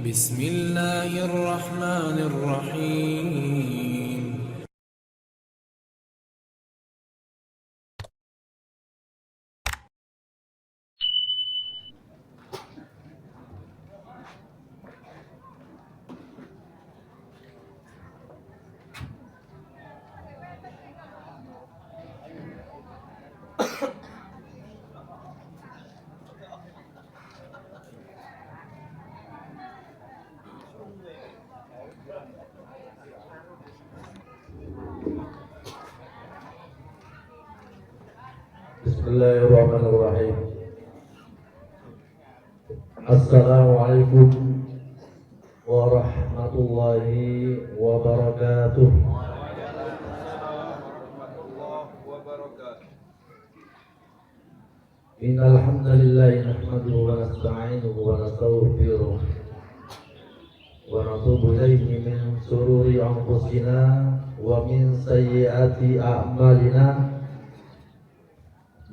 بسم الله الرحمن الرحيم. Bismillahirrahmanirrahim. Assalamualaikum warahmatullahi wabarakatuh. Innal hamdalillah nahmaduhu wa nasta'inuhu wa nastaghfiruh wa natubu ilayhi min shururi anfusina wa min sayyiati a'malina.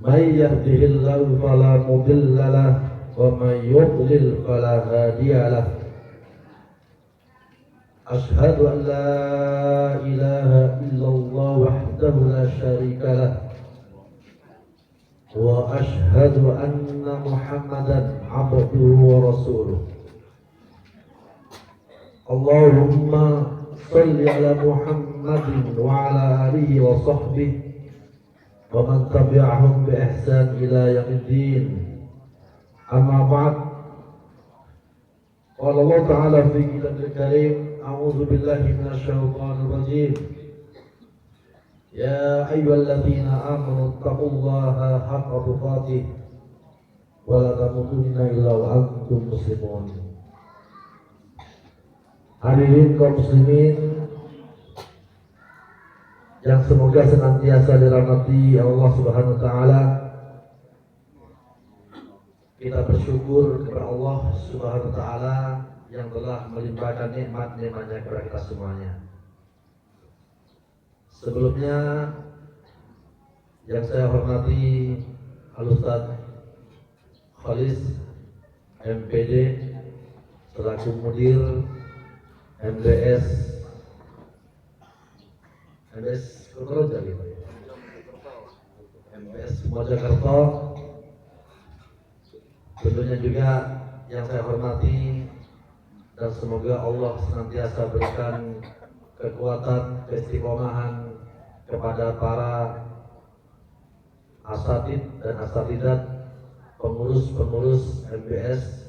May yahdihillahu fala mudilla lahu wa may yudlil fala hadiya lahu. Ashhadu an la ilaha illallah wahdahu la syarika lahu wa ashhadu anna Muhammadan abduhu wa rasuluh. Allahumma shalli ala Muhammadin wa ala alihi wa sahbihi wa man tabi'ahum bi ihsan ila yaumiddin. Amma ba'd. Qala Allah ta'ala fi kitabihil karim, a'udzu billahi minasy syaithanir rajim. Ya ayyuhalladzina amanu taqullaha haqqa tuqatih wa la tamutunna illa wa antum muslimun. Hadirin kaum muslimin yang semoga senantiasa dirahmati Allah Subhanahu wa taala. Kita bersyukur kepada Allah Subhanahu wa taala yang telah melimpahkan nikmat-nikmatnya kepada kita semuanya. Sebelumnya yang saya hormati Al-Ustaz Khalis MPD selaku Mudir MBS Mojokerto, MBS Mojokerto. Tentunya juga yang saya hormati dan semoga Allah senantiasa berikan kekuatan, keistiqomahan kepada para asatid dan asatidat, pengurus-pengurus MBS,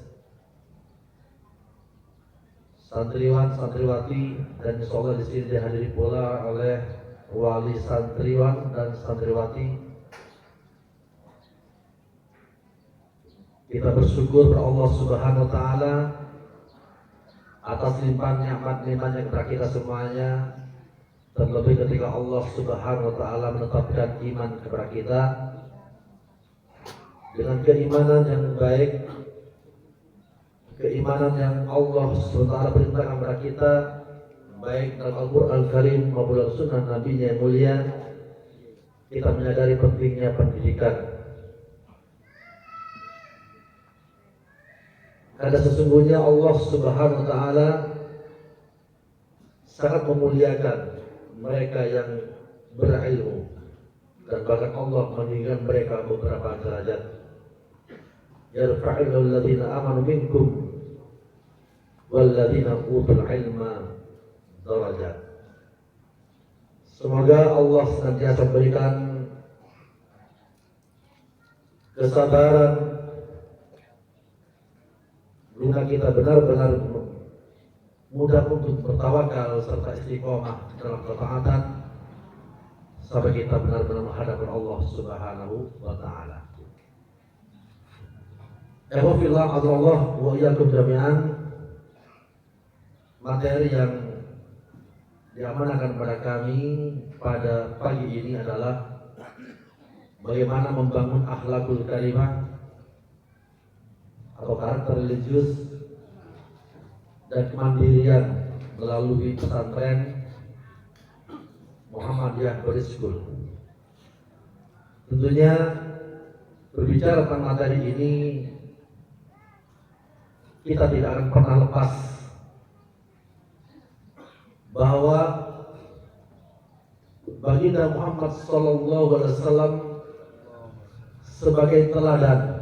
santriwan, santriwati, dan insya Allah di sini dihadiri pula oleh wali santriwan dan santriwati. Kita bersyukur kepada Allah Subhanahu wa taala atas limpahan nikmat-nikmatnya kepada kita semuanya, terlebih ketika Allah Subhanahu wa taala menetapkan iman kepada kita dengan keimanan yang baik, keimanan yang Allah SWT perintahkan kepada kita, baik dalam Al-Quran Al-Karim maupun dalam sunnah Nabi yang mulia. Kita menyadari pentingnya pendidikan, karena sesungguhnya Allah Subhanahu wa taala sangat memuliakan mereka yang berilmu, dan bahkan Allah meninggikan mereka beberapa derajat. Yarfa'illahu alladziina amanu minkum walladzina utul ilma darajat. Semoga Allah senantiasa berikan kesabaran guna kita benar-benar mudah untuk bertawakal serta istiqomah dalam ketaatan sampai kita benar-benar menghadap Allah Subhanahu wa taala. Alhamdulillah, Allah wa iyyakum jami'an. Materi yang diamanahkan pada kami pada pagi ini adalah bagaimana membangun akhlakul karimah atau karakter religius dan kemandirian melalui pesantren Muhammadiyah Boarding School. Tentunya berbicara tentang materi ini kita tidak akan pernah lepas bahwa baginda Muhammad SAW sebagai teladan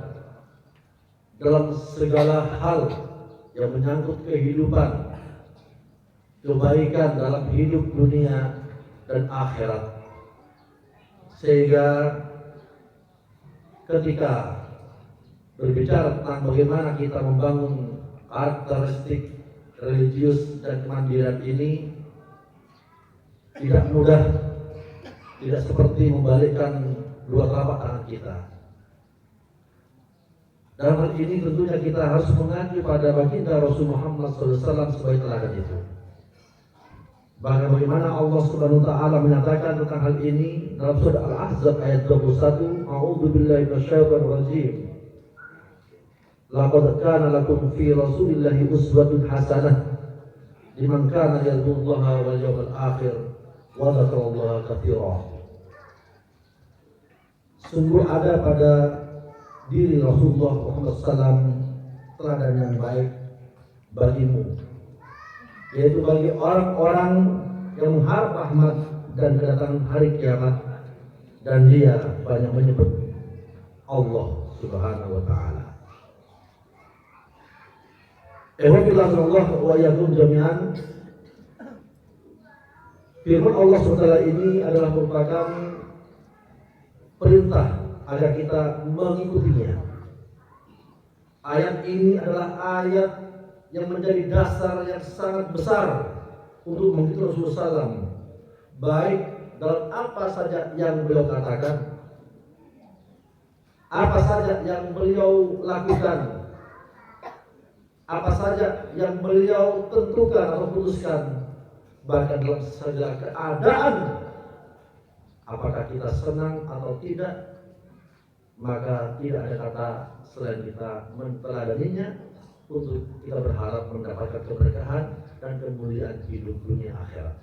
dalam segala hal yang menyangkut kehidupan, kebaikan dalam hidup dunia dan akhirat. Sehingga ketika berbicara tentang bagaimana kita membangun karakteristik religius dan kemandirian ini tidak mudah, tidak seperti membalikkan dua telapak tangan kita. Dalam hal ini tentunya kita harus mengacu pada baginda Rasul Muhammad SAW sebagai teladan itu. Bagaimana Allah Subhanahu wa taala menyatakan tentang hal ini dalam surah Al-Ahzab ayat 21, A'udzubillahi minasyaitonir rajim. Laqad kana lakum fi Rasulillahi uswatun hasanah liman kana yarjullaha wal yawmal akhir wa dzakarallaha katsiran. Sungguh ada pada diri Rasulullah Muhammad SAW teladan yang baik bagimu, yaitu bagi orang-orang yang mengharap rahmat dan kedatangan hari kiamat, dan dia banyak menyebut Allah Subhanahu wa taala. Alhamdulillah wa yakum jami'an. Firman Allah SWT ini adalah merupakan perintah agar kita mengikutinya. Ayat ini adalah ayat yang menjadi dasar yang sangat besar untuk mengikuti Rasulullah SAW, baik dalam apa saja yang beliau katakan, apa saja yang beliau lakukan, apa saja yang beliau tentukan atau putuskan, bahkan dalam segala keadaan, apakah kita senang atau tidak, maka tidak ada kata selain kita menteladaninya untuk kita berharap mendapatkan keberkahan dan kemuliaan hidup dunia akhirat.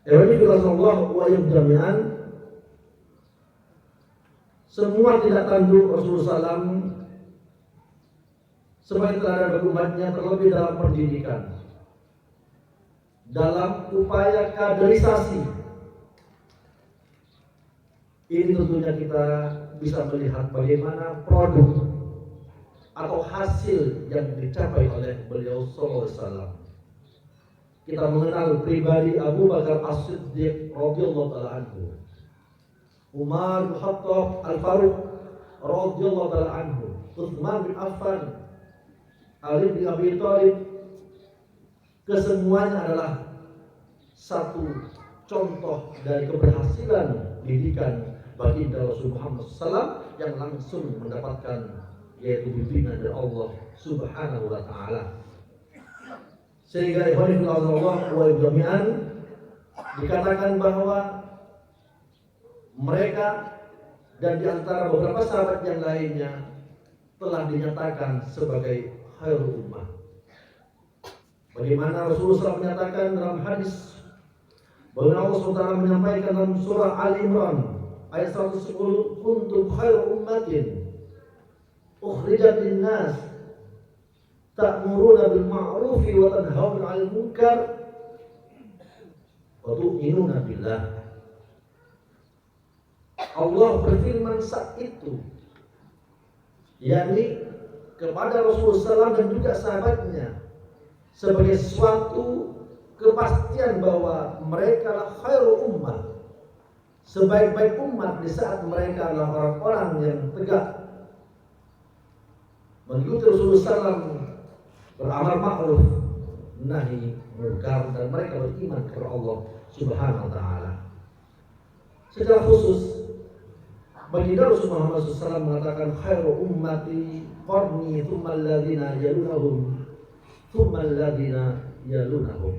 Alhamdulillah wa jami'an. Semua tidak tanduk Rasulullah SAW sebagai teladan bagi umatnya, terlebih dalam pendidikan, dalam upaya kaderisasi. Ini tentunya kita bisa melihat bagaimana produk atau hasil yang dicapai oleh beliau sallallahu alaihi wasallam. Kita mengenal pribadi Abu Bakar As-Siddiq radhiyallahu taala anhu, Umar bin Khattab Al-Faruq radhiyallahu taala anhu, Utsman bin Affan, Ali bin Abi Thalib. Kesemuanya adalah satu contoh dari keberhasilan didikan baginda Rasul Muhammad SAW yang langsung mendapatkan yaitu bimbingan dari Allah Subhanahu wa taala. Sehingga ikhwanillah wa jami'an dikatakan bahwa mereka dan diantara beberapa sahabat yang lainnya telah dinyatakan sebagai khairul ummah. Bagaimana Rasulullah SAW menyatakan dalam hadis, bahwa Allah SWT menyampaikan dalam surah Ali Imran ayat 110, kuntum khairu ummatin ukhrijat linnas ta'muruna bil ma'rufi wa tanhauna 'anil munkar wa tu'minuna billah. Allah berfirman saat itu, yakni kepada Rasulullah SAW dan juga sahabatnya, sebagai suatu kepastian bahwa mereka adalah khairul ummah, sebaik-baik umat di saat mereka adalah orang-orang yang tegak mengikuti Rasulullah SAW, beramal ma'ruf, nahi munkar, dan mereka beriman kepada Allah Subhanahu wa taala. Secara khusus baginda Rasulullah Muhammad SAW mengatakan khairu ummati qarni thumma alladhina yalunahum thumma alladhina yalunahum,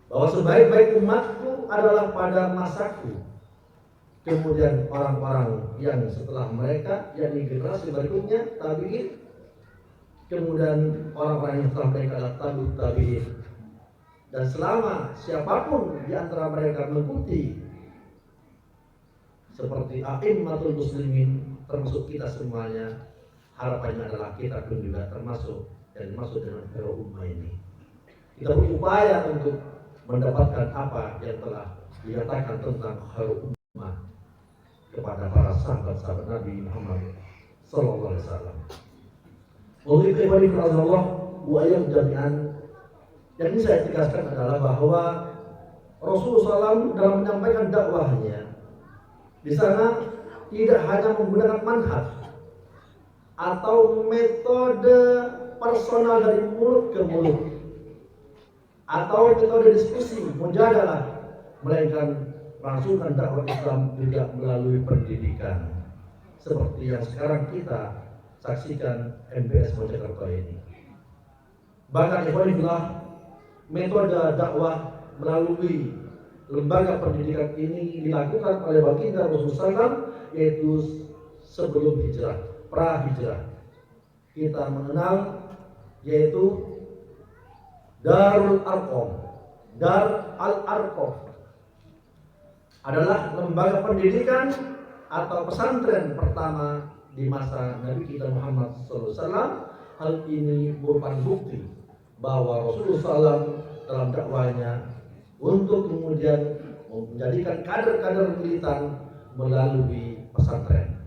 bahwa sebaik-baik umatku adalah pada masaku, kemudian orang-orang yang setelah mereka, yakni generasi berikutnya tabi'in, kemudian orang-orang yang setelah mereka adalah tabi'ut tabi'in. Dan selama siapapun di antara mereka mengikuti seperti a'immatul muslimin, termasuk kita semuanya, harapannya adalah kita pun juga termasuk yang dimaksud dengan khairul ummah ini. Kita berupaya untuk mendapatkan apa yang telah dinyatakan tentang khairul ummah kepada para sahabat-sahabat Nabi Muhammad sallallahu alaihi wasallam. Oleh karena Allah, wayang jami'an yang ini saya tegaskan adalah bahwa Rasulullah SAW dalam menyampaikan dakwahnya di sana tidak hanya menggunakan manhaj atau metode personal dari mulut ke mulut atau metode diskusi mujadalah, melainkan melangsungkan dakwah Islam juga melalui pendidikan seperti yang sekarang kita saksikan MBS Mojokerto ini. Bahkan ikhwanillah, metode dakwah melalui lembaga pendidikan ini dilakukan oleh baginda Rasulullah SAW, yaitu sebelum hijrah, pra hijrah. Kita mengenal yaitu Darul Arqam. Dar al-Arqam adalah lembaga pendidikan atau pesantren pertama di masa Nabi kita Muhammad SAW. Hal ini merupakan bukti bahwa Rasulullah SAW dalam dakwahnya untuk kemudian menjadikan kader-kader militan melalui pesantren.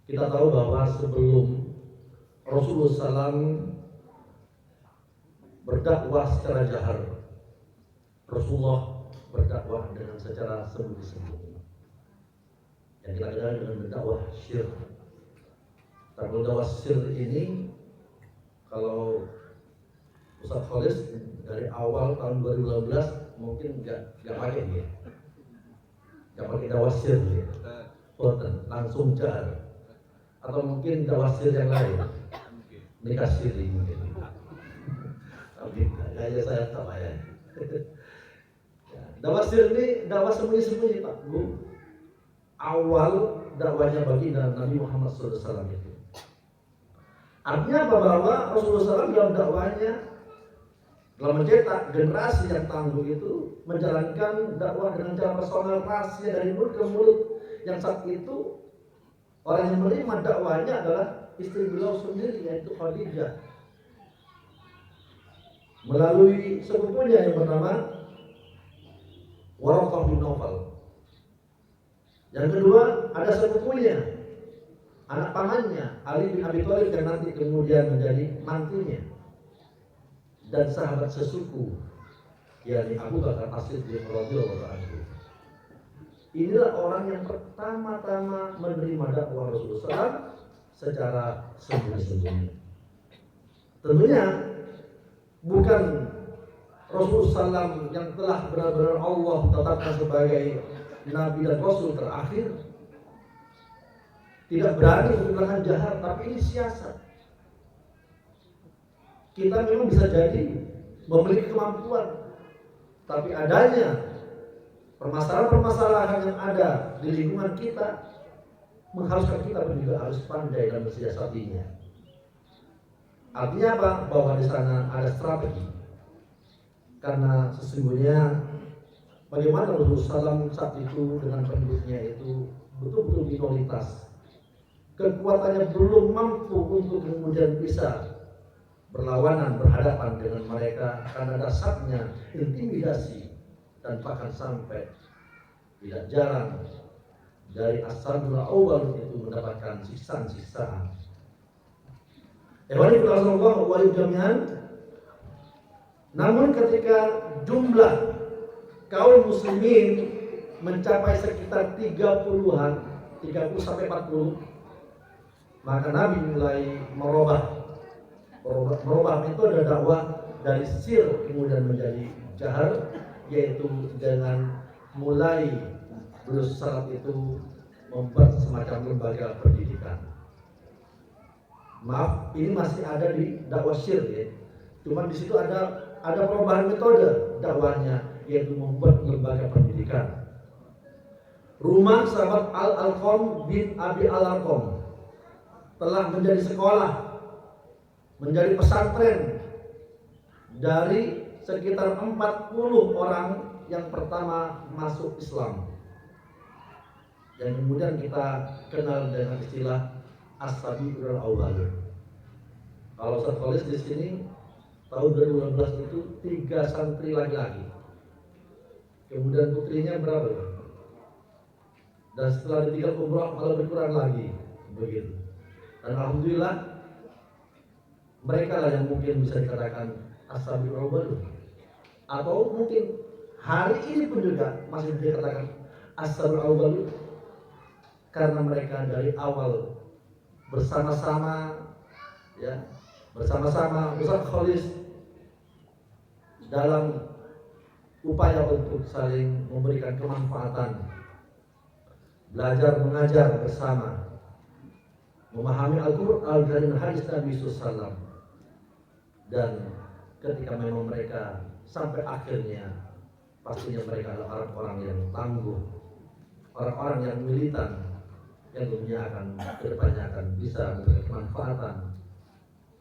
Kita tahu bahwa sebelum Rasulullah SAW berdakwah secara jahar, Rasulullah berdakwah dengan secara sembunyi-sembunyi, yang kita kenal dengan berdakwah syir. Dan berdakwah syir ini, kalau Ustaz Khalis dari awal tahun 2012 mungkin nggak pakai dia, nggak pakai dakwah syir dia, langsung jahar, atau mungkin dakwah syir yang lain, nikah siri mungkin. Kayaknya saya tak ya. Dakwah syir ini dakwah sembunyi-sembunyi Pak Bu. Awal dakwahnya baginda Nabi Muhammad SAW itu. Artinya apa? Bahwa Rasulullah SAW dalam dakwahnya, dalam mencetak generasi yang tangguh itu, menjalankan dakwah dengan cara personal, rahasia dari mulut ke mulut, yang saat itu orang yang menerima dakwahnya adalah istri beliau sendiri, yaitu Khadijah, melalui sepupunya yang bernama Waraqah bin Nawfal. Yang kedua ada sepupunya, anak pamannya Ali bin Abi Thalib yang nanti kemudian menjadi mantunya, dan sahabat sesuku yakni Abu Bakar As-Siddiq radhiyallahu anhu. Inilah orang yang pertama-tama menerima dakwah Rasulullah SAW secara sembunyi-sembunyi. Tentunya bukan Rasulullah SAW yang telah benar-benar Allah tetapkan sebagai Nabi dan Rasul terakhir tidak berani menggunakan jahar, tapi ini siasat. Kita memang bisa jadi memiliki kemampuan, tapi adanya permasalahan-permasalahan yang ada di lingkungan kita mengharuskan kita juga harus pandai dan mensiasatinya. Artinya apa? Bahwa di sana ada strategi. Karena sesungguhnya bagaimana Rasulullah SAW saat itu dengan penduduknya itu betul-betul minoritas, kekuatannya belum mampu untuk kemudian bisa berlawanan, berhadapan dengan mereka, karena dasarnya intimidasi, dan bahkan sampai tidak jarang dari Ashabul Awwal itu mendapatkan siksaan-siksaan. Namun ketika jumlah kaum muslimin mencapai sekitar 30-an, 30 sampai 40, maka Nabi mulai merubah metode dakwah dari sir kemudian menjadi jahar, yaitu dengan mulai saat itu membuat semacam lembaga pendidikan. Maaf, ini masih ada di dakwah syir ya. Cuma di situ ada perubahan metode dakwahnya, yaitu membuat lembaga pendidikan. Rumah sahabat Al-Alqam bin Abi Al-Alqam telah menjadi sekolah, menjadi pesantren dari sekitar 40 orang yang pertama masuk Islam. yang kemudian kita kenal dengan istilah as-sabiqul awwalun. Kalau Ustaz Khalis di sini tahun 2015 itu 3 santri laki-laki. Kemudian putrinya berapa? Dan setelah ditinggal umrah malah berkurang lagi, begitu. Dan alhamdulillah mereka lah yang mungkin bisa dikatakan as-sabiqul awwalun. Atau mungkin hari ini pun juga masih dikatakan as-sabiqul awwalun karena mereka dari awal bersama-sama, ya, bersama-sama Ustaz Khalis dalam upaya untuk saling memberikan kemanfaatan, belajar mengajar bersama, memahami Al-Quran dan hadis Nabi SAW. Dan ketika memang mereka sampai akhirnya, pastinya mereka adalah orang-orang yang tangguh, orang-orang yang militan, yang tentunya akan kedepannya akan bisa memberikan kemanfaatan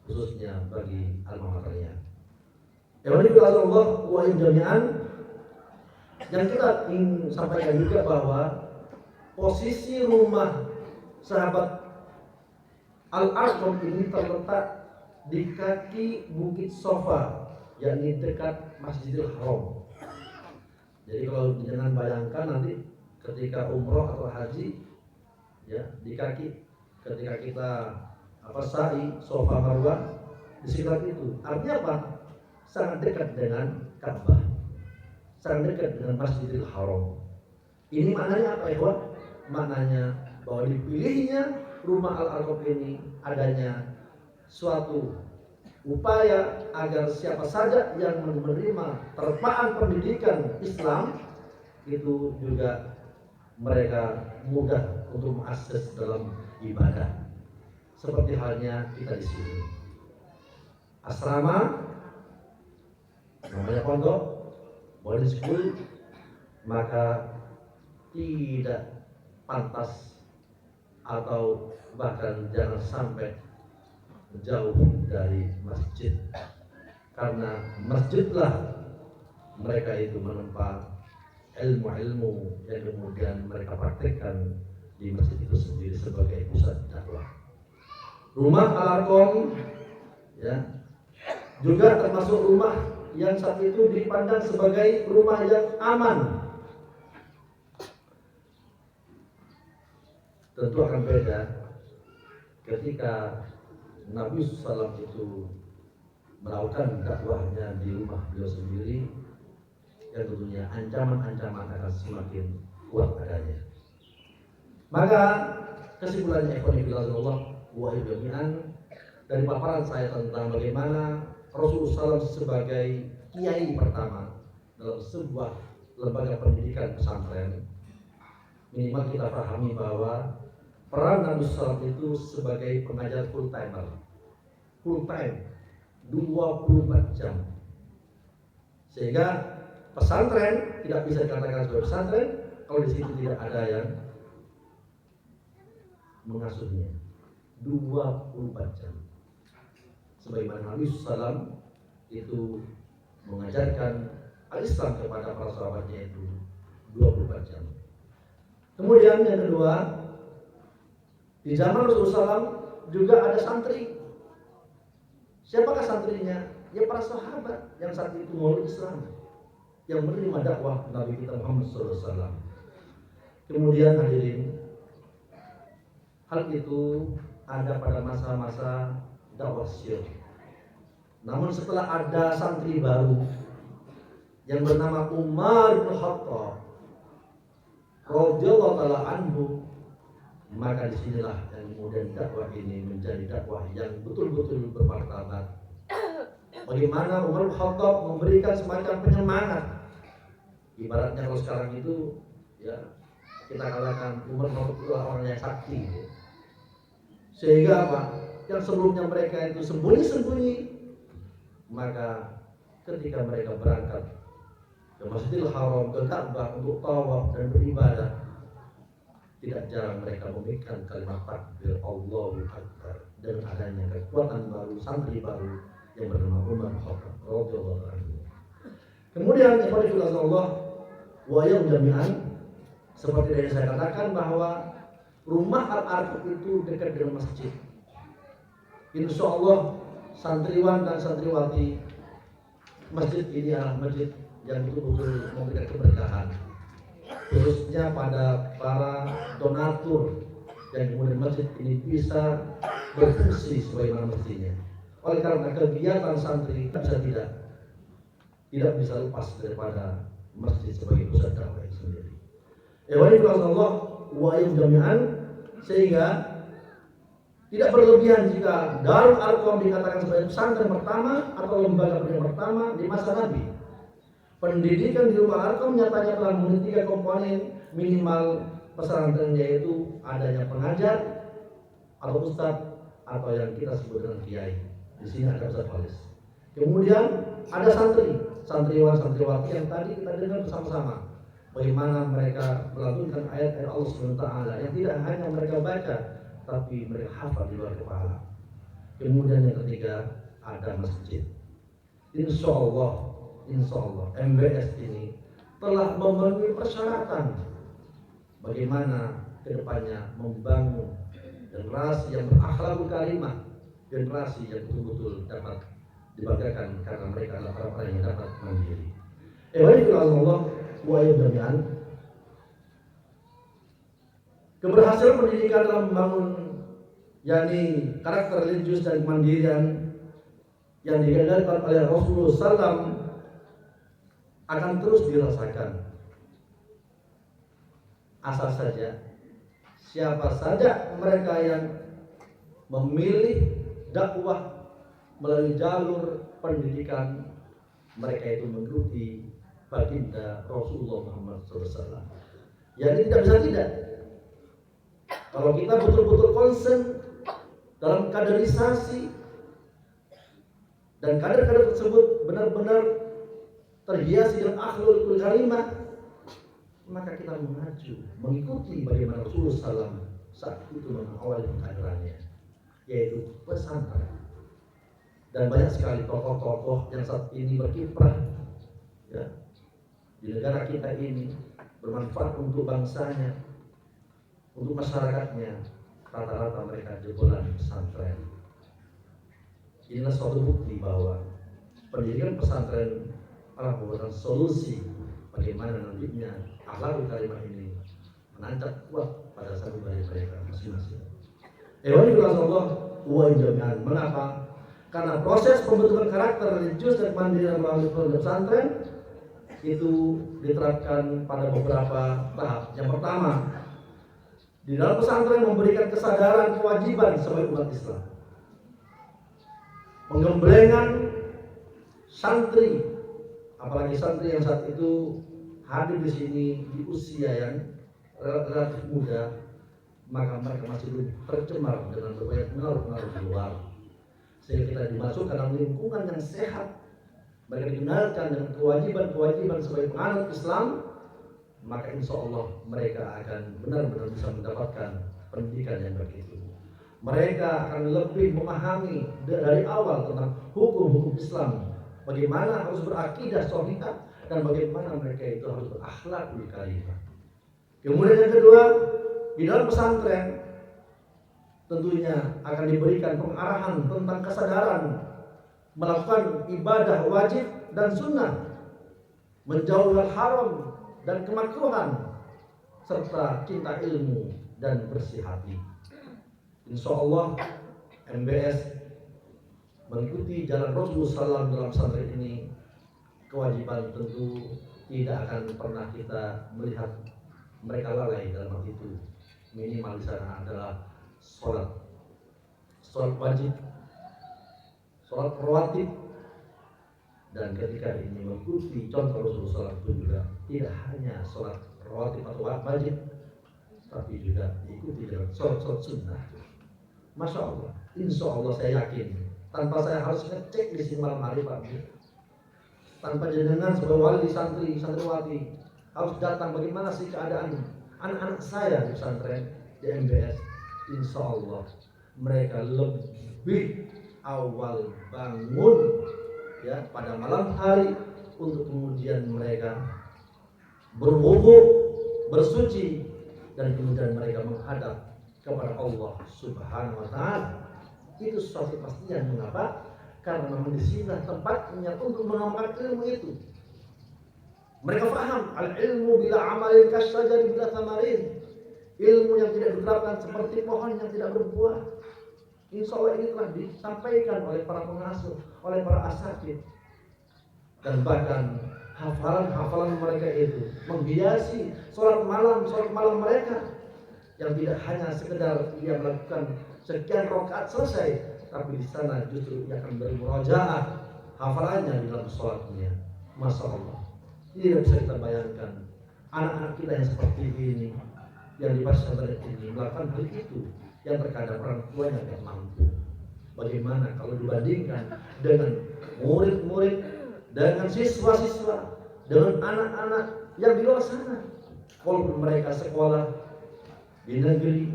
khususnya bagi alma maternya. Allah wa jami'an, yang kita ingin sampaikan juga bahwa posisi rumah sahabat Al-Arqam ini terletak di kaki Bukit Sofa, yakni dekat Masjidil Haram. Jadi kalau jangan bayangkan nanti ketika umroh atau haji, ya, di kaki ketika kita sa'i Sofa Marwah di sekitar itu. Artinya apa? Sangat dekat dengan Ka'bah, sangat dekat dengan Masjidil Haram. Ini maknanya apa ya? Maknanya bahwa dipilihnya rumah Al-Arqam ini adanya suatu upaya agar siapa saja yang menerima terpaan pendidikan Islam itu juga mereka mudah untuk mengakses dalam ibadah. Seperti halnya kita di sini. Asrama, namanya pondok, boarding school, maka tidak pantas atau bahkan jangan sampai jauh dari masjid, karena masjidlah mereka itu menempa ilmu-ilmu yang kemudian mereka praktekkan di masjid itu sendiri sebagai pusat dakwah. Rumah Al-Arqam, ya, juga termasuk rumah yang saat itu dipandang sebagai rumah yang aman. Tentu akan beda ketika Nabi SAW itu melakukan dakwahnya di rumah beliau sendiri, yang tentunya ancaman-ancaman akan semakin kuat adanya. Maka kesimpulannya Allah wa jami'an dari paparan saya tentang bagaimana Rasulullah SAW sebagai kiai pertama dalam sebuah lembaga pendidikan pesantren, minimal kita pahami bahwa peran Nabi SAW itu sebagai pengajar full time 24 jam, sehingga pesantren tidak bisa dikatakan sebagai pesantren kalau di situ tidak ada yang mengasuhnya 24 jam. Sebagaimana Nabi SAW itu mengajarkan al-Islam kepada para sahabatnya itu 24 jam. Kemudian yang kedua, di zaman Rasulullah SAW juga ada santri. Siapakah santrinya? Ya para sahabat yang saat itu memeluk Islam, yang menerima dakwah Nabi kita Muhammad SAW. Kemudian hadirin, hal itu ada pada masa-masa dakwah Syekh. Namun setelah ada santri baru yang bernama Umar bin Khattab radhiyallahu taala anhu, maka disinilah yang kemudian dakwah ini menjadi dakwah yang betul-betul bermartabat. Bagaimana Umar bin Khattab memberikan semacam penyemangat. Ibaratnya kalau sekarang itu, ya, kita katakan Umar bin Khattab adalah orang yang sakti, ya. Sehingga apa? Yang sebelumnya mereka itu sembunyi-sembunyi, maka ketika mereka berangkat ke Masjidil Haram, ke Ka'bah untuk tawaf dan beribadah, tidak jarang mereka memikirkan kalimat takbir Allahu Akbar. Dan adanya kekuatan baru, santri baru yang bernama Umar bin Khattab radhiyallahu anhu. Kemudian kepada Allah wa jami'an, Seperti yang saya katakan bahwa rumah Al-Arqam itu dekat dengan masjid. Insya Allah santriwan dan santriwati masjid ini adalah masjid yang betul-betul memberikan keberkahan, khususnya pada para donatur yang kemudian masjid ini bisa berfungsi sebagaimana mestinya. Oleh karena kegiatan santri tidak bisa lepas daripada masjid sebagai pusat dakwah itu sendiri. Allah wa jami'an, sehingga tidak berlebihan jika Darul Arqam dikatakan sebagai pesantren pertama atau lembaga pendidikan pertama di masa Nabi. Pendidikan di rumah Arqam nyatanya telah memiliki 3 komponen minimal pesantren, yaitu adanya pengajar atau ustadz atau yang kita sebut dengan kiai. Di sini ada Ustaz Falis. Kemudian ada santriwan, santriwati yang tadi kita dengar bersama-sama bagaimana mereka melantunkan ayat-ayat Allah SWT yang tidak hanya mereka baca, tapi mereka hafal di luar kepala. Kemudian yang ketiga ada masjid. Insya Allah MBS ini telah memenuhi persyaratan bagaimana kedepannya membangun generasi yang berakhlakul karimah, generasi yang betul-betul dapat dibanggakan karena mereka adalah orang-orang yang dapat mandiri. Allah wa jami'an. Keberhasilan pendidikan dalam membangun yakni karakter religius dan kemandirian yang digagalkan oleh Rasulullah SAW akan terus dirasakan. Asal saja siapa saja mereka yang memilih dakwah melalui jalur pendidikan, mereka itu mengikuti baginda Rasulullah Muhammad SAW. Jadi tidak bisa tidak. Kalau kita betul-betul konsen dalam kaderisasi dan kader-kader tersebut benar-benar terhiasi dengan akhlakul karimah, maka kita mengacu mengikuti bagaimana Rasulullah SAW saat itu mengawali kaderannya, yaitu pesantren. Dan banyak sekali tokoh-tokoh yang saat ini berkiprah ya, di negara kita ini, bermanfaat untuk bangsanya, untuk masyarakatnya. Rata-rata mereka jebolan pesantren. Inilah suatu bukti bahwa pendidikan pesantren adalah merupakan solusi bagaimana nantinya akhlakul karimah ini menancap kuat pada satu dari mereka masing-masing. Allah wa jami'an. Mengapa? Karena proses pembentukan karakter religius dan kemandirian melalui pesantren itu diterapkan pada beberapa tahap. Yang pertama, di dalam pesantren memberikan kesadaran kewajiban sebagai umat Islam, penggemblengan santri, apalagi santri yang saat itu hadir di sini di usia yang relatif muda, maka mereka masih belum tercemar dengan berbagai pengaruh-pengaruh di luar. Sehingga kita dimasukkan dalam lingkungan yang sehat, mereka dikenalkan dengan kewajiban-kewajiban sebagai penganut Islam, maka insya Allah mereka akan benar-benar bisa mendapatkan pendidikan yang begitu. Mereka akan lebih memahami dari awal tentang hukum-hukum Islam, bagaimana harus berakidah shahihah dan bagaimana mereka itu harus berakhlakul karimah. Kemudian yang kedua, di dalam pesantren tentunya akan diberikan pengarahan tentang kesadaran melakukan ibadah wajib dan sunnah, menjauhkan haram dan kemakruhan, serta cinta ilmu dan bersih hati. Insya Allah MBS mengikuti jalan Rasulullah SAW dalam pesantren ini. Kewajiban tentu tidak akan pernah kita melihat mereka lalai dalam hal itu. Minimal di sana adalah sholat wajib, sholat rawatib, dan ketika ini mengikuti contoh Rasulullah SAW juga tidak hanya sholat rawatib atau wajib, tapi juga diikuti dengan sholat sunnah. Masya Allah, insya Allah saya yakin tanpa saya harus ngecek di sini malam hari Pak, tanpa jenengan sebagai wali santri santriwati harus datang bagaimana sih keadaan anak-anak saya di pesantren di MBS, insya Allah mereka lebih awal bangun ya pada malam hari untuk kemudian mereka berwudu, bersuci, dan kemudian mereka menghadap kepada Allah Subhanahu wa Ta'ala. Itu suatu kepastian. Mengapa? Karena memang di sini tempatnya untuk mengamalkan ilmu itu. Mereka paham al-ilmu bila amalin kasyajari bila tamarin. Ilmu yang tidak diterapkan seperti pohon yang tidak berbuah. Insya Allah ini telah disampaikan oleh para pengasuh, oleh para asatidz. Dan bahkan hafalan mereka itu menghiasi sholat malam mereka, yang tidak hanya sekedar ia melakukan sekian rakaat selesai, tapi di sana justru ia akan bermurojaah hafalannya di dalam sholatnya. Masya Allah, tidak bisa kita bayangkan anak-anak kita yang seperti ini, yang di pesantren ini melakukan hal itu, yang terkadang orang tuanya tidak mampu. Bagaimana kalau dibandingkan dengan murid-murid, dengan siswa-siswa, dengan anak-anak yang di luar sana, walaupun mereka sekolah di negeri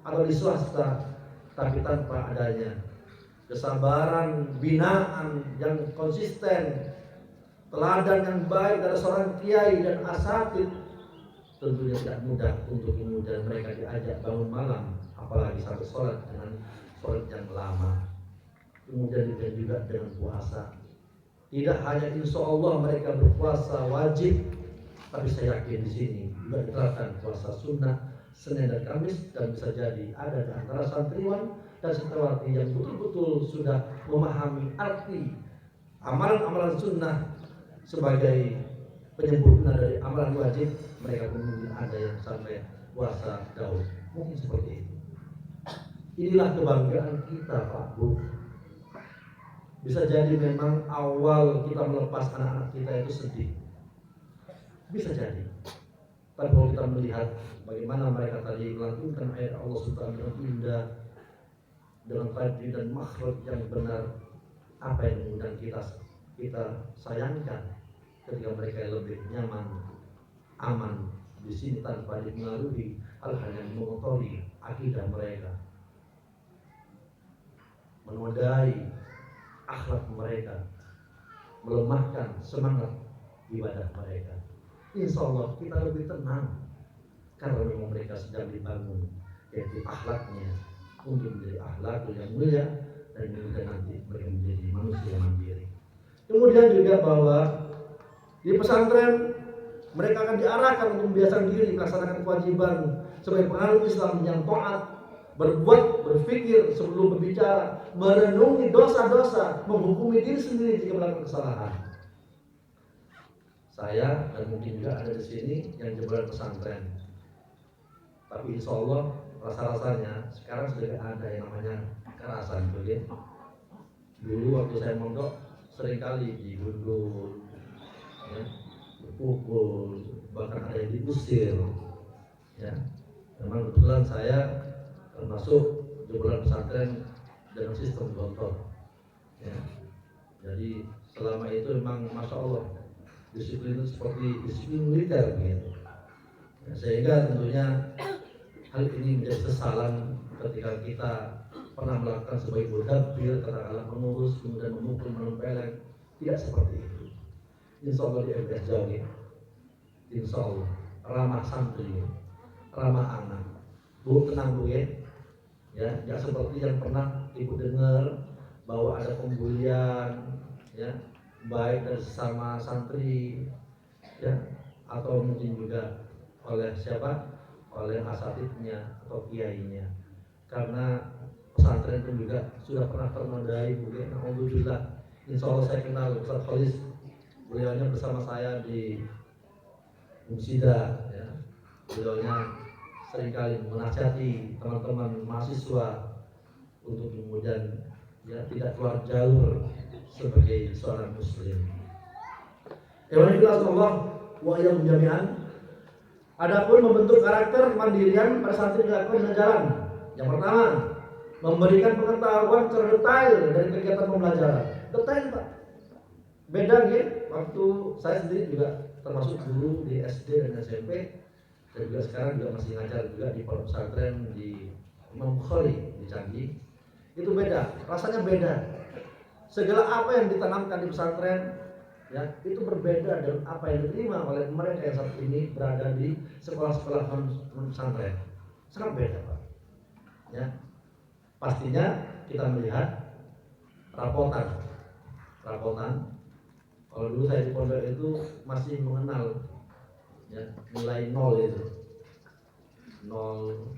atau di swasta, tapi tanpa adanya kesabaran, binaan yang konsisten, teladan yang baik dari seorang kiai dan asatidz, tentunya tidak mudah untuk kemudian mereka diajak bangun malam, apalagi sampai sholat dengan sholat yang lama. Kemudian juga dengan puasa. Tidak hanya insya Allah mereka berpuasa wajib, tapi saya yakin di sini juga diterapkan puasa sunnah Senin dan Kamis, dan bisa jadi ada di antara santriwan dan santriwati yang betul-betul sudah memahami arti amalan-amalan sunnah sebagai penyempurna dari amalan wajib. Mereka pun mungkin ada yang sampai puasa daud, mungkin seperti itu. Inilah kebanggaan kita, Pak Bu. Bisa jadi memang awal kita melepas anak-anak kita itu sedih, bisa jadi. Tapi kalau kita melihat bagaimana mereka tadi melantunkan ayat Allah Subhanahu wa Ta'ala dengan tajwid dan makhraj yang benar, apa yang kemudian kita sayangkan ketika mereka lebih nyaman, aman di sini tanpa dipengaruhi hal-hal yang mengotori akidah mereka, menodai akhlak mereka, melemahkan semangat ibadah mereka. Insya Allah kita lebih tenang karena memang mereka sedang dibangun, yaitu akhlaknya untuk menjadi akhlak yang mulia, dan kemudian nanti mereka menjadi manusia yang mandiri. Kemudian juga bahwa di pesantren mereka akan diarahkan untuk membiasakan diri melaksanakan kewajiban sebagai penganut Islam yang taat, berbuat, berpikir sebelum berbicara, merenungi dosa-dosa, menghukumi diri sendiri jika melakukan kesalahan. Saya dan mungkin juga ada di sini yang jebolan pesantren, tapi insya Allah rasa-rasanya sekarang sudah ada yang namanya kekerasan, begitu. Dulu waktu saya mondok seringkali digundul, ya, dipukul, bahkan ada yang diusir. Ya, memang kebetulan saya termasuk jebolan pesantren dengan sistem gontor. Ya, jadi selama itu memang masya Allah disiplin itu seperti disiplin militer, gitu. Ya, sehingga tentunya hal ini menjadi kesalahan ketika kita pernah melakukan sebagai mudabbir, katakanlah mengurus kemudian memukul, menempeleng. Tidak seperti itu. Insya Allah di MTS Jawa, insya Allah ramah santri, ramah anak. Bu, tenang Bu ya. Ya, nggak seperti yang pernah Ibu dengar bahwa ada pembulian, ya, baik dari sesama santri, ya, atau mungkin juga oleh siapa, oleh asatidnya atau kiainya. Karena pesantren itu juga sudah pernah ternodai, mungkin alhamdulillah. Insya Allah saya kenal Ustaz Khalis, beliaunya bersama saya di Musida, ya. Beliaunya seringkali menasihati teman-teman mahasiswa untuk kemudian ya tidak keluar jalur sebagai seorang muslim. Allah wa iyyakum jami'an. Adapun membentuk karakter mandirian pada santri dilakukan dengan jalan. Yang pertama, memberikan pengetahuan secara detail dari kegiatan pembelajaran. Detail, Pak. Beda ya, waktu saya sendiri juga termasuk guru di SD dan SMP, dan juga sekarang juga masih ngajar juga di pondok pesantren di Imam Bukhari di Canggih. Itu beda, rasanya beda. Segala apa yang ditanamkan di pesantren ya itu berbeda dengan apa yang diterima oleh mereka yang saat ini berada di sekolah-sekolah pesantren. Sangat beda, Pak. Ya, pastinya kita melihat rapotan. Kalau dulu saya di pondok itu masih mengenal ya nilai nol itu 0,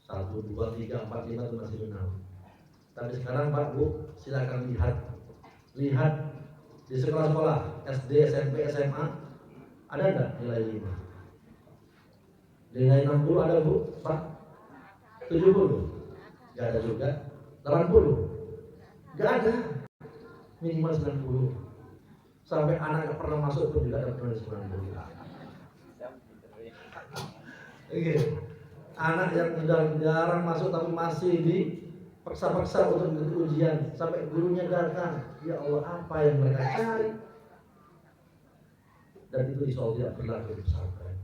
1, 2, 3, 4, 5 itu masih mengenal. Tapi sekarang Pak Bu silakan lihat di sekolah-sekolah SD, SMP, SMA ada enggak nilai 5? Nilai 60 ada Bu? Pak? 70? Enggak ada juga. 80? Enggak ada. Minimal 90. Sampai anak yang pernah masuk pun juga dapat nilai 90. Oke. Anak yang sudah jarang masuk tapi masih dipaksa-paksa untuk mengikuti ujian sampai gurunya datang. Ya Allah, apa yang mereka cari? Dan itu insya Allah tidak berlaku di pesantren.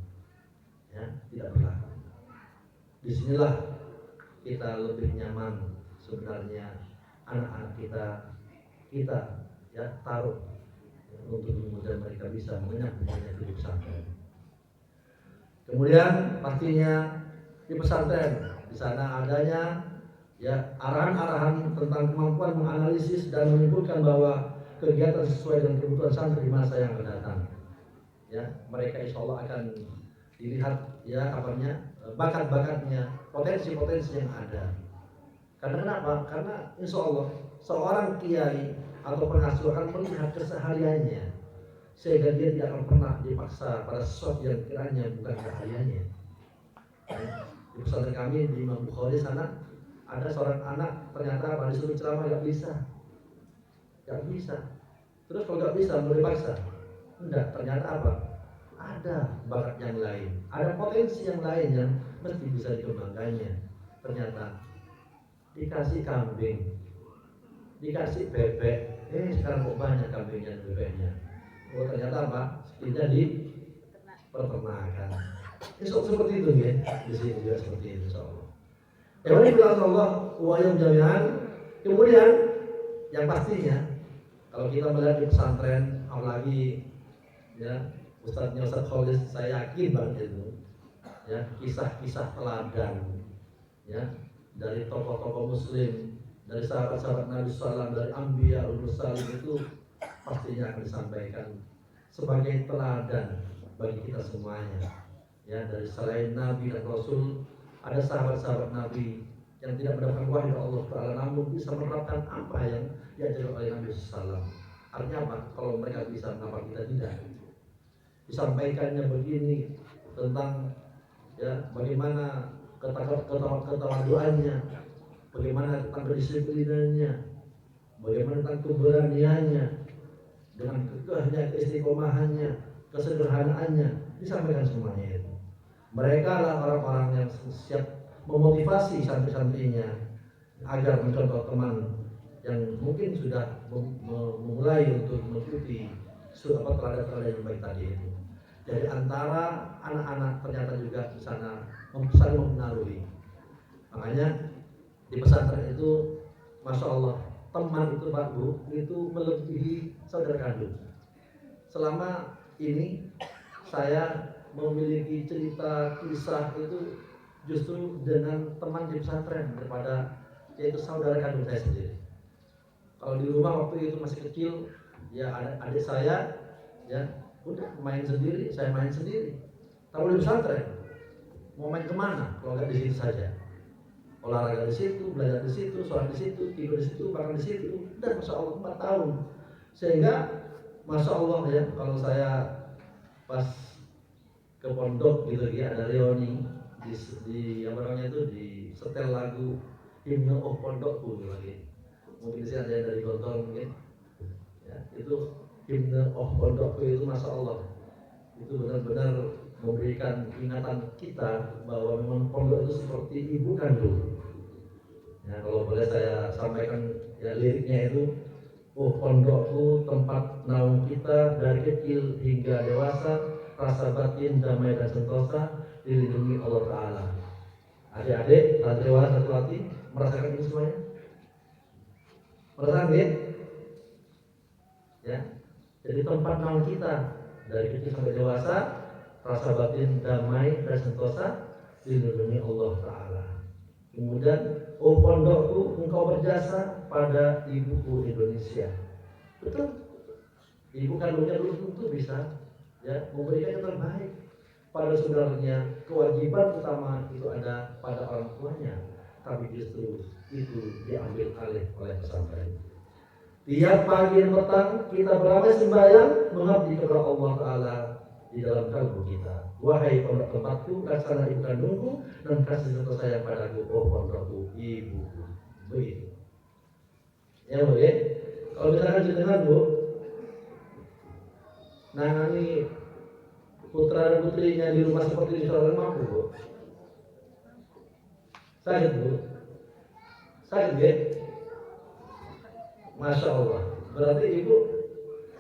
Ya, tidak berlaku. Disinilah kita lebih nyaman sebenarnya anak-anak kita ya taruh untuk kemudian mereka bisa mengenyang hidup pesantren. Kemudian pastinya di pesantren di sana adanya ya arahan-arahan tentang kemampuan menganalisis dan menyimpulkan bahwa kegiatan sesuai dengan kebutuhan santri di masa yang akan datang. Ya, mereka insya Allah akan dilihat ya bakat-bakatnya, potensi-potensi yang ada. Karena kenapa? Karena insya Allah seorang kiai atau pengasuh akan melihat kesehariannya, sehingga dia tidak akan pernah dipaksa pada sesuatu yang kiranya bukan keahliannya. Di pesantren kami di Imam Bukhari sana ada seorang anak ternyata pada disuruh ceramah nggak bisa. Terus kalau nggak bisa mau dipaksa? Enggak. Ternyata apa? Ada bakat yang lain, ada potensi yang lain yang mesti bisa dikembangkannya. Ternyata dikasih kambing, dikasih bebek, sekarang kok banyak kambingnya dan bebeknya. Oh ternyata apa? Tidak di peternakan. Seperti itu ya. Di sini juga seperti itu insyaallah. Ya bilang Allah wa jami'an. Kemudian yang pastinya kalau kita melihat di pesantren apalagi ya Ustadznya Ustadz Khalis saya yakin banget itu ya kisah-kisah teladan ya dari tokoh-tokoh muslim, dari sahabat-sahabat Nabi SAW, dari Anbiya Mursalin itu pastinya akan disampaikan sebagai teladan bagi kita semuanya. Ya, dari selain Nabi dan Rasul ada sahabat-sahabat Nabi yang tidak mendapatkan wahyu Allah Ta'ala namun bisa menerapkan apa yang diajarkan oleh Nabi SAW. Artinya apa? Kalau mereka bisa, kenapa kita tidak? Disampaikannya begini tentang ya bagaimana ketawaduannya, bagaimana tentang kedisiplinannya, bagaimana tentang keberaniannya, dengan kekehnya, keistiqomahannya, kesederhanaannya, disampaikan semuanya itu. Mereka adalah orang-orang yang siap memotivasi santri-santrinya agar mencontoh teman yang mungkin sudah memulai untuk mengikuti teladan-teladan yang baik tadi itu. Jadi antara anak-anak ternyata juga di sana saling mempengaruhi. Makanya di pesantren itu, masya Allah, teman itu Pak Bu itu melebihi saudara kandung. Selama ini saya memiliki cerita kisah itu justru dengan teman di pesantren daripada yaitu saudara kandung saya sendiri. Kalau di rumah waktu itu masih kecil, ya adik saya ya udah main sendiri, saya main sendiri. Kalau di pesantren mau main kemana? Kalau nggak di situ saja. Olahraga di situ, belajar di situ, sholat di situ, tidur di situ, makan di situ. Dan masya Allah 4 tahun. Sehingga masya Allah ya kalau saya pas ke pondok gitu ya ada reuni di apa namanya itu di setel lagu himne pondokku lagi. Mungkin sih ada yang dari Gontor mungkin. Ya, itu himne pondokku itu masya Allah itu benar-benar memberikan ingatan kita bahwa memang pondok itu seperti ibu kandung. Ya, kalau boleh saya sampaikan ya liriknya itu, pondokku tempat naung kita dari kecil hingga dewasa, rasa batin damai dan sentosa dilindungi Allah Ta'ala. Adik-adik, santriwan, santriwati merasakan ini semuanya? Merasakan ya? Ya, Jadi tempat naung kita dari kecil sampai dewasa, rasa batin damai dan sentosa dilindungi Allah Ta'ala. Kemudian, oh pondokku, engkau berjasa pada ibuku Indonesia. Betul. Ibu kandungnya dulu tentu bisa ya memberikan yang terbaik. Pada sebenarnya kewajiban utama itu ada pada orang tuanya, tapi justru itu diambil alih oleh pesantren. Tiap pagi dan petang kita beramai sembahyang mengabdi kepada Allah Ta'ala di dalam kalbu kita. Wahai pondok tempatku, kasihlah ibu kandungku dan kasih serta sayang padaku, oh pondokku, ibuku. Begitu. Ya Bu ya. Kalau misalkan jenengan Bu nangani putra dan putrinya di rumah seperti ini, seorang mampu Bu. Sakit Bu. Sakit ya. Masya Allah, berarti ibu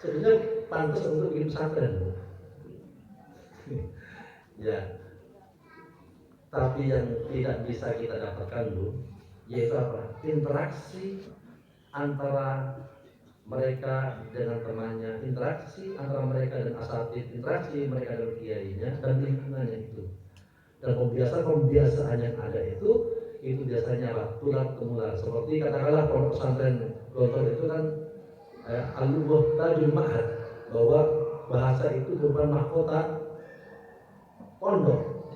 sebenarnya pantas untuk bikin pesantren. Ya, tapi yang tidak bisa kita dapatkan Bu, yaitu apa? Interaksi antara mereka dengan temannya, interaksi antara mereka dan asatid, interaksi mereka dengan kiainya dan lingkungannya itu. Dan pembiasaan yang ada itu biasanya apa? Tular kemular. Seperti katakanlah pondok pesantren Gontor itu kan al-lughah tajul ma'had, bahwa bahasa itu merupakan mahkota pondok.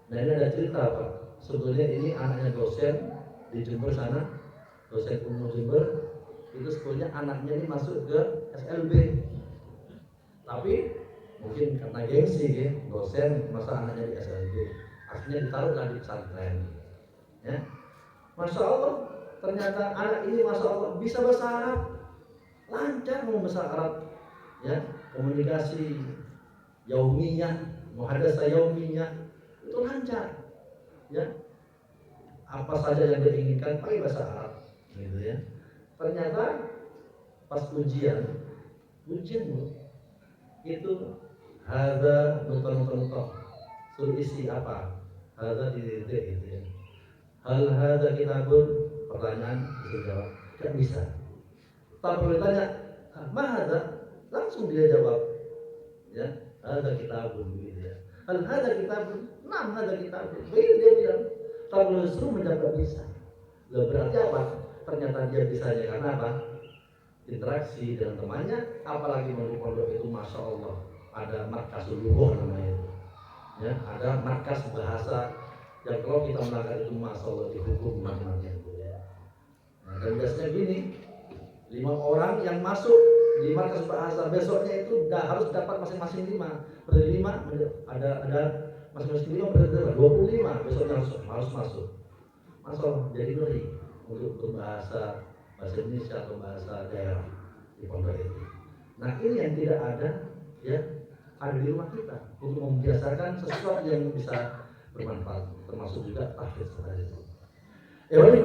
Nah ini ada cerita Pak. Sebetulnya ini anaknya dosen di Jember sana, dosen umum Jember. Itu sebetulnya anaknya ini masuk ke SLB. Tapi mungkin karena gengsi ya, dosen masa anaknya di SLB. Akhirnya ditaruhlah di pesantren. Ya. Masya Allah, ternyata anak ini Masya Allah bisa bahasa Arab, lancar ngomong bahasa Arab, ya, komunikasi yaumiyah, muhadasah yaumiyah itu lancar, ya, apa saja yang diinginkan pakai bahasa Arab, gitu ya. Ternyata pas ujian Bu, itu ada nonton suruh isi apa, ada di gitu ya. Hal hadza kitabun, pertanyaan bisa jawab, tidak bisa. Tak perlu ditanya, mahadza, langsung dia jawab. Ya, hadza kitabun gitu ya. Hal hadza kitabun, nam hadza kitabun. Begitu dia bilang. Tak perlu disuruh menjawab, tidak bisa. Loh, berarti apa? Ternyata dia bisanya karena apa? Interaksi dengan temannya, apalagi di pondok itu Masya Allah ada markasul lughah namanya itu. Ya, ada markas bahasa. Dan kalau kita melanggar itu Masya Allah dihukum namanya itu ya. Nah, dan biasanya gini, 5 orang yang masuk di markas bahasa besoknya itu harus dapat masing-masing 5. Per 5 ada masing-masing 5 per 25 besoknya harus masuk. Masya Allah jadi ngeri untuk berbahasa Indonesia atau bahasa daerah di pondok itu. Nah ini yang tidak ada ya, ada di rumah kita untuk membiasakan sesuatu yang bisa bermanfaat, termasuk juga tahfidz seperti itu.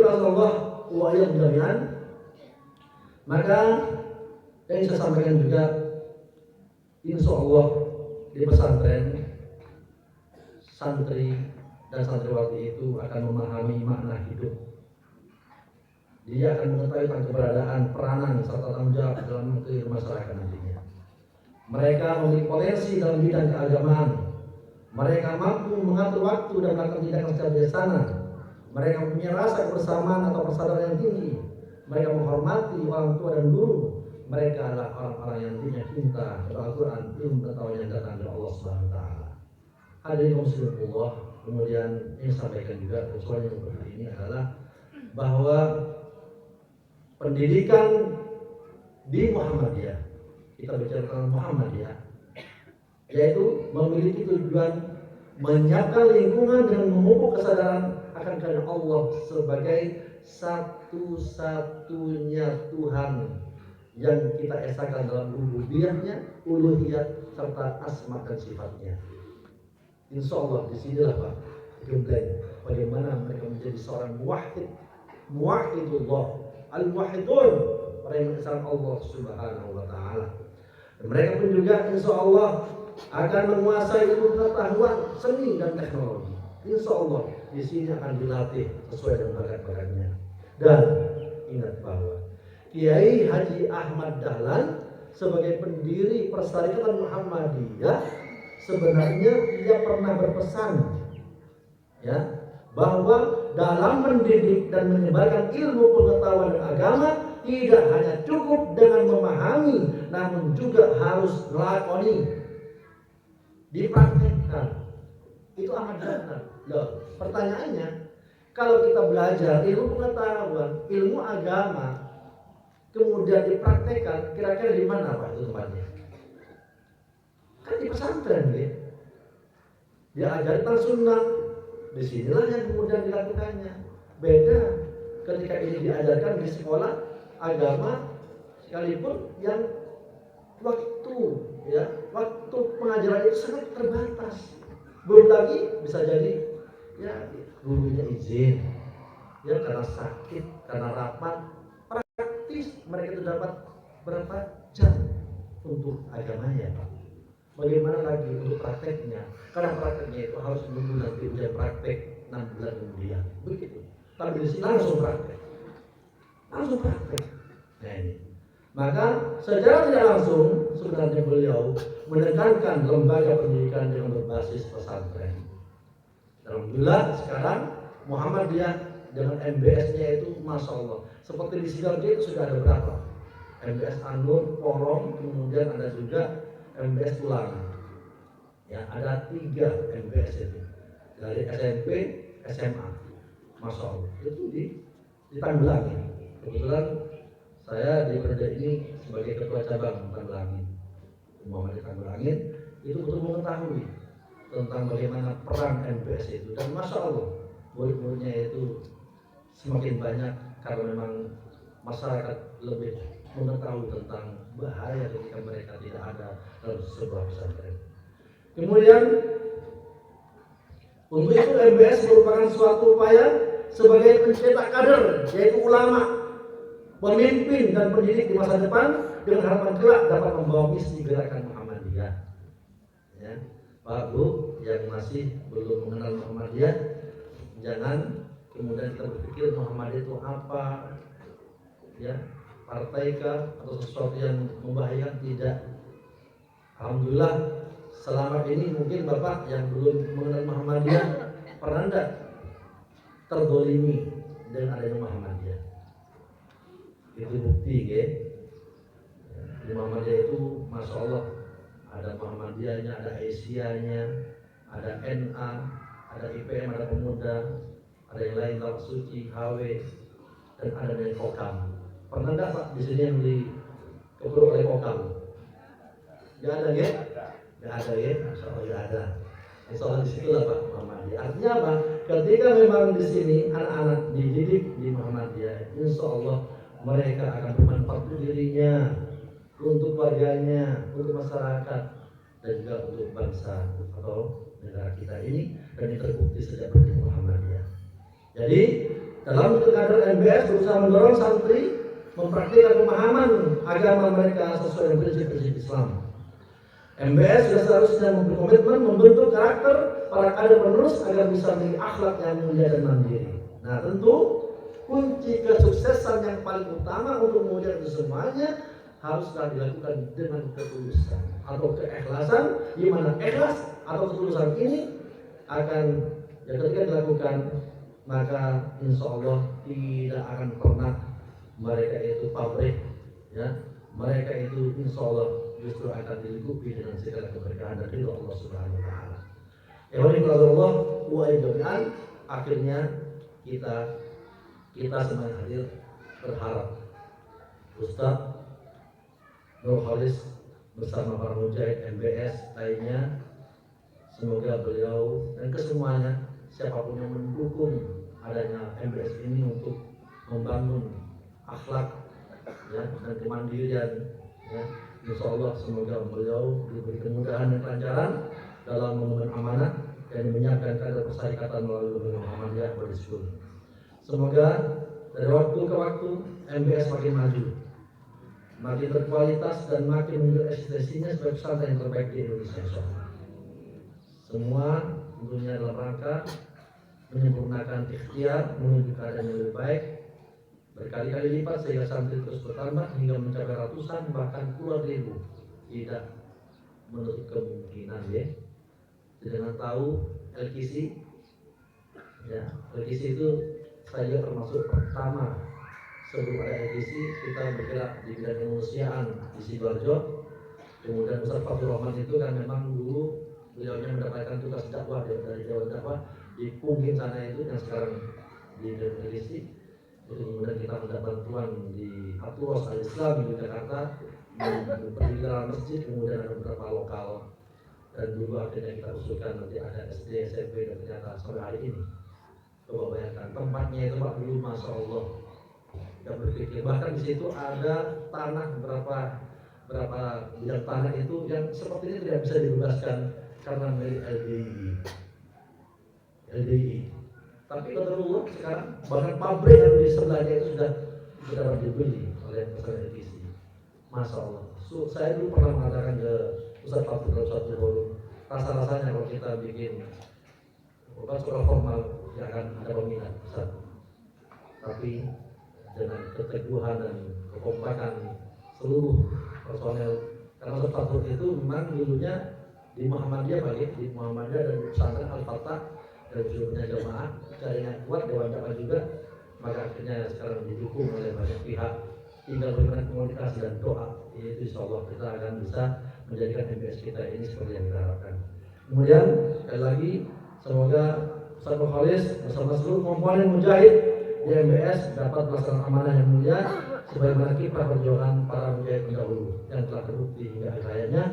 Allah wa iyyakum jami'an. Maka yang saya sampaikan juga, insya Allah di pesantren santri dan santriwati itu akan memahami makna hidup. Dia akan mengetahui tentang keberadaan, peranan serta tanggung jawab dalam masyarakat nantinya. Mereka memiliki potensi dalam bidang keagamaan. Mereka mampu mengatur waktu dan melakukan tindakan secara bijaksana. Mereka mempunyai rasa kebersamaan atau persaudaraan yang tinggi. Mereka menghormati orang tua dan guru. Mereka adalah orang-orang yang punya cinta kepada Al-Quran, ilmu pengetahuan yang datang dari Allah Subhanahu Wa Taala. Hadirin muslimin, kemudian ingin sampaikan juga soal yang seperti ini adalah bahwa pendidikan di Muhammadiyah, kita bicara tentang Muhammadiyah, yaitu memiliki tujuan menyiapkan lingkungan dengan memupuk kesadaran akan kehadiran Allah sebagai satu-satunya Tuhan yang kita esakan dalam rububiyahnya, uluhiyah serta asma dan sifatnya. Insya Allah disinilah Pak gembleng bagaimana mereka menjadi seorang muwahhidullah, al-muwahhidun, orang yang mengesahkan Allah Subhanahu Wa Taala. Dan mereka pun juga insya Allah akan menguasai ilmu pengetahuan, seni dan teknologi. Insya Allah di sini akan dilatih sesuai dengan bakat-bakatnya. Dan ingat bahwa Kiai Haji Ahmad Dahlan sebagai pendiri Persyarikatan Muhammadiyah, sebenarnya dia pernah berpesan ya bahwa dalam mendidik dan menyebarkan ilmu pengetahuan dan agama tidak hanya cukup dengan memahami, namun juga harus melakoni, dipraktekkan. Itu amat benar. Loh, pertanyaannya, kalau kita belajar ilmu pengetahuan, ilmu agama, kemudian dipraktekkan, kira-kira di mana Pak itu tempatnya? Kan di pesantren ya. Dia ajarkan sunnah, disinilah yang kemudian dilakukannya. Beda ketika ini diajarkan di sekolah agama, sekalipun yang waktu pengajaran itu sangat terbatas. Belum lagi bisa jadi ya gurunya izin ya karena sakit, karena rapat. Praktis mereka itu dapat berapa jam untuk agamanya Pak. Bagaimana lagi untuk prakteknya? Karena prakteknya itu harus menunggu nanti ujian praktek 6 bulan kemudian. Begitu. Tapi di sini langsung praktek. Nah ini. Maka secara tidak langsung sebenarnya beliau menekankan lembaga pendidikan dengan berbasis pesantren. Alhamdulillah sekarang Muhammadiyah dengan MBS-nya itu Masya Allah. Seperti di Sidoarjo itu sudah ada berapa? MBS Anur, Porong, kemudian ada juga MBS Tulangan. Ya, ada 3 MBS itu. Dari SMP, SMA. Masya Allah. Itu di Tangerang. Kebetulan saya di periode ini sebagai ketua cabang Tangerang. Muhammadiyah Tangerang itu betul mengetahui tentang bagaimana peran MBS itu. Dan Masya Allah, murid-muridnya itu semakin banyak karena memang masyarakat lebih mengetahui tentang bahaya ketika mereka tidak ada dalam sebuah pesantren. Kemudian untuk itu MBS merupakan suatu upaya sebagai pencetak kader, yaitu ulama, pemimpin dan pendidik di masa depan dengan harapan kelak dapat membawa misi gerakan Muhammadiyah. Ya, Pak Bu yang masih belum mengenal Muhammadiyah, jangan kemudian kita berpikir Muhammadiyah itu apa, ya, partaikah atau sesuatu yang membahayakan, tidak. Alhamdulillah selama ini mungkin Bapak yang belum mengenal Muhammadiyah pernah enggak terdolimi dengan adanya Muhammadiyah? Itu bukti ya. Di Muhammadiyah itu Masya Allah ada Muhammadiyahnya, ada Aisyahnya, ada NA, ada IPM, ada Pemuda, ada yang lain Laut Suci, HW, dan ada dari Kokam. Pernah enggak Pak di sini yang dikepruk oleh Kokam? Ya ada ya? Ya ada ya? Masya Allah ya ada. Insya Allah di situ lah Pak Muhammadiyah. Artinya apa? Ketika memang di sini anak-anak dididik di Muhammadiyah, Insya Allah mereka akan bermanfaat untuk dirinya, untuk warganya, untuk masyarakat, dan juga untuk bangsa atau negara kita ini, dan ini terbukti sejak berdiri Muhammadiyah. Jadi dalam kader MBS berusaha mendorong santri mempraktikkan pemahaman agama mereka sesuai dengan prinsip-prinsip Islam. MBS sudah seharusnya berkomitmen membentuk karakter para kader penerus agar bisa memiliki akhlak yang mulia dan mandiri. Nah tentu kunci kesuksesan yang paling utama untuk memuliakan itu semuanya haruslah dilakukan dengan ketulusan atau keikhlasan, di mana ikhlas atau ketulusan ini akan ketika dilakukan maka insya Allah tidak akan pernah mereka itu pabrik, ya mereka itu insya Allah justru akan dilingkupi dengan segala keberkahan dan ridho Allah Subhanahu Wa Taala. Allah wa akhirnya kita semua hadir berharap Ustaz Nur Khalis bersama para mujahid MBS lainnya, semoga beliau dan kesemuanya siapapun yang mendukung adanya MBS ini untuk membangun akhlak ya, dan kemandirian ya, insya Allah semoga beliau diberi kemudahan dan kelancaran dalam memenuhi amanah dan menyiapkan kader persyarikatan melalui lembaga Muhammadiyah berdiskusi. Semoga dari waktu ke waktu MBS makin maju, makin berkualitas dan makin menunjukkan eksistensinya sebagai pesantren yang terbaik di Indonesia. Semua tentunya dalam rangka menyempurnakan ikhtiar menuju keadaan yang lebih baik berkali-kali lipat sehingga santri terus bertambah hingga mencapai ratusan bahkan puluhan ribu. Tidak menutup kemungkinan ya. Dengan tahu LKC, ya LKC itu saya termasuk pertama sebelum ada LKC kita bergerak di bidang kemanusiaan di Sidoarjo. Kemudian Ustaz Fathur Rahman itu kan memang dulu beliaunya mendapatkan tugas dakwah dari Dewan Dakwah di Pungging sana itu yang sekarang di LKC. Itu kemudian kita mendapat bantuan di Aturos Al-Islam di Jakarta, pendirian masjid, kemudian ada beberapa lokal, dan dulu akhirnya kita usulkan nanti ada SD, SMP, dan ternyata sampai hari ini. Coba bayangkan tempatnya itu Pak dulu, masya Allah, tidak berpikir. Bahkan di situ ada tanah berapa bidang tanah itu yang sepertinya tidak bisa dibebaskan karena milik LDI. Tapi qadarullah sekarang bahkan pabrik yang di sebelahnya itu sudah dapat dibeli oleh perusahaan LDC. Masya Allah. Saya dulu pernah mengatakan ke Ustaz Fathur dalam suatu forum, rasa-rasanya kalau kita bikin sekolah formal yang akan ada peminat Ustaz. Tapi dengan keteguhan dan kekompakan seluruh personel, karena Ustaz Fathur itu memang dulunya di Muhammadiyah di Muhammadiyah dan pesantren Al-Fatah dan seluruhnya jamaah jaringan kuat, Dewan Dakwah juga, maka akhirnya sekarang didukung oleh banyak pihak. Tinggal bagaimana komunikasi dan doa, itu insya Allah kita akan bisa menjadikan MBS kita ini seperti yang kita harapkan. Kemudian sekali lagi semoga Ustaz Khalis bersama seluruh komponen mujahid di MBS dapat melaksanakan amanah yang mulia sebagaimana kiprah perjuangan para mujahid terdahulu yang telah terbukti hingga akhirnya.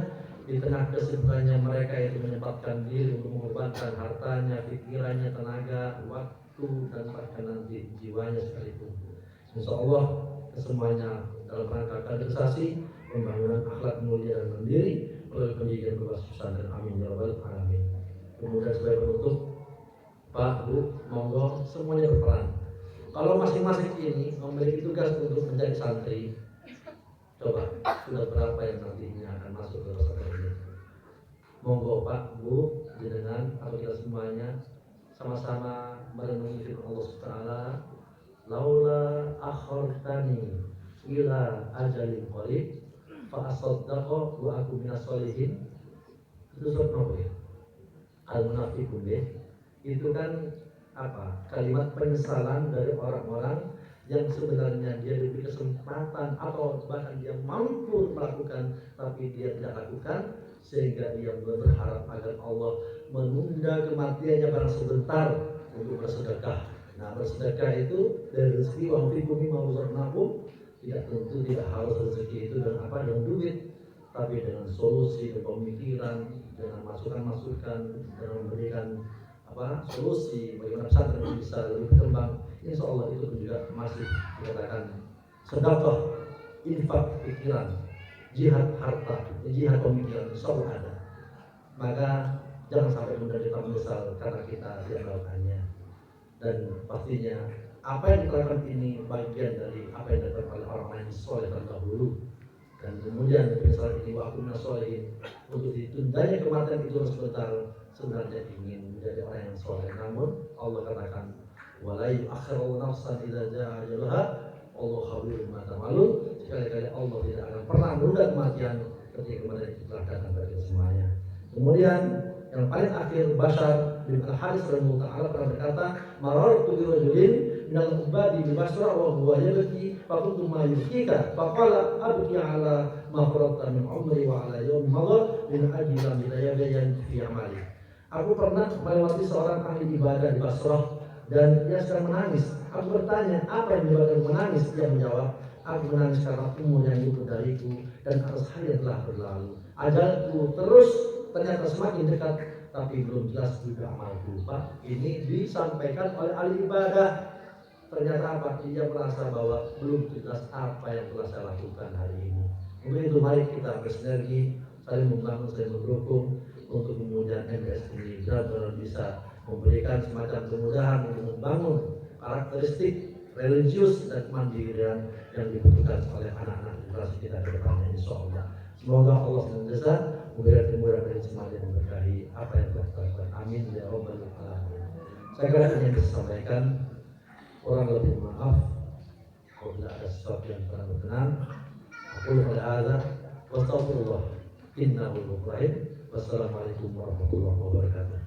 Di tengah kesibukannya mereka itu menyempatkan diri untuk mengorbankan hartanya, pikirannya, tenaga, waktu, dan bahkan nanti jiwanya sekalipun. Insya Allah kesemuanya dalam rangka kaderisasi, pembangunan akhlak mulia dan mandiri melalui pendidikan berbasis pesantren. Amin ya rabbal alamin. Kemudian sebagai penutup, Pak, Bu, monggo semuanya berperan. Kalau masing-masing ini memiliki tugas untuk menjadi santri, coba sudah berapa yang nantinya akan masuk ke pesantren ini? Monggo Pak, Bu, dengan atau kita semuanya sama-sama merenungi firman Allah Subhanahu. Laula akhartani ila ajalin qarib fa asaddaqa wa aku minas sholihin. Itu surat apa ya? Al-Munafiqun ya. Itu kan apa? Kalimat penyesalan dari orang-orang yang sebenarnya dia diberi kesempatan atau bahkan dia mampu melakukan tapi dia tidak lakukan, sehingga dia berharap agar Allah menunda kematiannya barang sebentar untuk bersedekah. Nah, bersedekah itu dari rezeki wa fi bumi ma'ruzaqnakum, tidak tentu tidak harus rezeki itu dengan apa, dengan duit, tapi dengan solusi, dengan pemikiran, dengan masukan-masukan, dengan memberikan solusi bagaimana pesantren bisa lebih berkembang. Insya Allah itu pun juga masih dikatakan sedekah, infak pikiran, jihad harta, jihad pemikiran, insya Allah ada. Maka jangan sampai kemudian kita menyesal karena kita tidak melakukannya. Dan pastinya apa yang dilakukan ini bagian dari apa yang dilakukan oleh orang lain soleh terdahulu. Dan kemudian penyesalan ini wa aku minas sholihin, untuk ditundanya kematian itu sebentar, sebenarnya ingin menjadi orang yang soleh. Namun Allah katakan wala yu'akhiru nafsan idza jaa ajaluha Allah khabirun bima ta'malun. Sekali-kali Allah tidak akan pernah menunda kematian ketika kematian itu telah datang bagi semuanya. Kemudian yang paling akhir, Bashar bin Al-Haris radhiyallahu ta'ala pernah berkata, marartu bi rajulin minal ubadi bi Basra wa huwa yabki fa kuntu ma yubkika fa qala abki ala ma farata min umri wa ala yawmi madha min ajli bidayyan fi amali. Aku pernah melewati seorang ahli ibadah di Basrah dan dia sedang menangis. Aku bertanya, apa yang menyebabkan menangis? Dia menjawab, aku menangis karena umur yang luput dariku dan atas hari yang telah berlalu. Ajalku terus ternyata semakin dekat, tapi belum jelas juga amalku. Pak, ini disampaikan oleh ahli ibadah. Ternyata apa? Dia merasa bahwa belum jelas apa yang telah saya lakukan hari ini. Untuk itu mari kita bersinergi, saling membangun, saling mendukung untuk kemudian MBS ini benar-benar bisa memberikan semacam kemudahan untuk membangun karakteristik religius dan kemandirian yang dibutuhkan oleh anak-anak generasi kita ke depannya, insya Allah. Semoga Allah senantiasa memberikan kemudahan dari semuanya dan memberkahi apa yang telah kita lakukan. Amin ya rabbal alamin. Saya kira ini yang disampaikan, kurang lebih maaf. Apabila ada sesuatu yang kurang berkenan, aku pada hadza wa astagfirullah innahu ghafurur rahim. Wassalamualaikum warahmatullahi wabarakatuh.